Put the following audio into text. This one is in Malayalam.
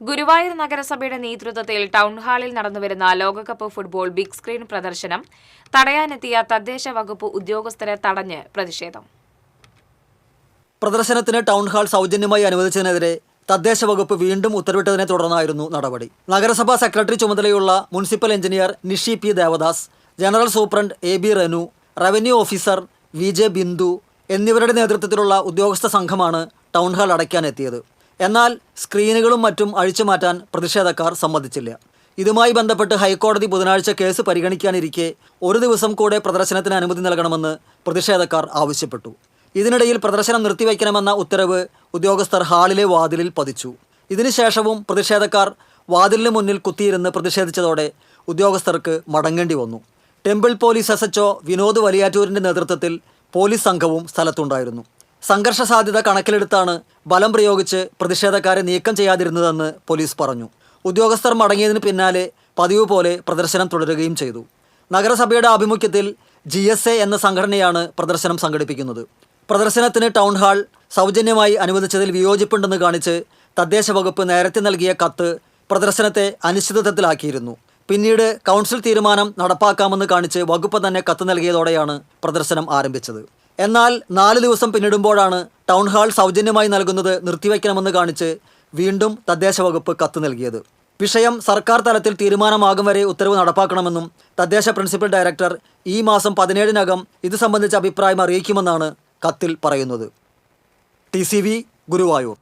ഗുരുവായൂർ നഗരസഭയുടെ നേതൃത്വത്തിൽ ടൗൺഹാളിൽ നടന്നുവരുന്ന ലോകകപ്പ് ഫുട്ബോൾ ബിഗ് സ്ക്രീൻ പ്രദർശനം തടയാനെത്തിയ തദ്ദേശ വകുപ്പ് ഉദ്യോഗസ്ഥരെ തടഞ്ഞ് പ്രതിഷേധം. പ്രദർശനത്തിന് ടൗൺഹാൾ സൗജന്യമായി അനുവദിച്ചതിനെതിരെ തദ്ദേശ വകുപ്പ് വീണ്ടും ഉത്തരവിട്ടതിനെ തുടർന്നായിരുന്നു നടപടി. നഗരസഭാ സെക്രട്ടറി ചുമതലയുള്ള municipal engineer Nishi P Devadas, general superintendent A B Renu, revenue officer V J Bindu എന്നിവരുടെ നേതൃത്വത്തിലുള്ള ഉദ്യോഗസ്ഥ സംഘമാണ് ടൗൺഹാൾ അടയ്ക്കാനെത്തിയത്. എന്നാൽ സ്ക്രീനുകളും മറ്റും അഴിച്ചുമാറ്റാൻ പ്രതിഷേധക്കാർ സമ്മതിച്ചില്ല. ഇതുമായി ബന്ധപ്പെട്ട് ഹൈക്കോടതി ബുധനാഴ്ച കേസ് പരിഗണിക്കാനിരിക്കെ ഒരു ദിവസം കൂടെ പ്രദർശനത്തിന് അനുമതി നൽകണമെന്ന് പ്രതിഷേധക്കാർ ആവശ്യപ്പെട്ടു. ഇതിനിടയിൽ പ്രദർശനം നിർത്തിവയ്ക്കണമെന്ന ഉത്തരവ് ഉദ്യോഗസ്ഥർ ഹാളിലെ വാതിലിൽ പതിച്ചു. ഇതിനുശേഷവും പ്രതിഷേധക്കാർ വാതിലിന് മുന്നിൽ കുത്തിയിരുന്ന് പ്രതിഷേധിച്ചതോടെ ഉദ്യോഗസ്ഥർക്ക് മടങ്ങേണ്ടി വന്നു. ടെമ്പിൾ പോലീസ് SHO വിനോദ് വലിയാറ്റൂരിൻ്റെ നേതൃത്വത്തിൽ പോലീസ് സംഘവും സ്ഥലത്തുണ്ടായിരുന്നു. സംഘർഷ സാധ്യത കണക്കിലെടുത്താണ് ബലം പ്രയോഗിച്ച് പ്രതിഷേധക്കാരെ നീക്കം ചെയ്യാതിരുന്നതെന്ന് പോലീസ് പറഞ്ഞു. ഉദ്യോഗസ്ഥർ മടങ്ങിയതിന് പിന്നാലെ പതിവ് പോലെ പ്രദർശനം തുടരുകയും ചെയ്തു. നഗരസഭയുടെ ആഭിമുഖ്യത്തിൽ GSA എന്ന സംഘടനയാണ് പ്രദർശനം സംഘടിപ്പിക്കുന്നത്. പ്രദർശനത്തിന് ടൗൺഹാൾ സൗജന്യമായി അനുവദിച്ചതിൽ വിയോജിപ്പുണ്ടെന്ന് കാണിച്ച് തദ്ദേശ വകുപ്പ് നേരത്തെ നൽകിയ കത്ത് പ്രദർശനത്തെ അനിശ്ചിതത്വത്തിലാക്കിയിരുന്നു. പിന്നീട് കൗൺസിൽ തീരുമാനം നടപ്പാക്കാമെന്ന് കാണിച്ച് വകുപ്പ് തന്നെ കത്ത് നൽകിയതോടെയാണ് പ്രദർശനം ആരംഭിച്ചത്. എന്നാൽ 4 ദിവസം പിന്നിടുമ്പോഴാണ് ടൗൺഹാൾ സൗജന്യമായി നൽകുന്നത് നിർത്തിവയ്ക്കണമെന്ന് കാണിച്ച് വീണ്ടും തദ്ദേശ വകുപ്പ് കത്ത് നൽകിയത്. വിഷയം സർക്കാർ തലത്തിൽ തീരുമാനമാകും വരെ ഉത്തരവ് നടപ്പാക്കണമെന്നും തദ്ദേശ പ്രിൻസിപ്പൽ ഡയറക്ടർ ഈ മാസം 17-നകം ഇത് സംബന്ധിച്ച അഭിപ്രായം അറിയിക്കുമെന്നാണ് കത്തിൽ പറയുന്നത്. TCV ഗുരുവായൂർ.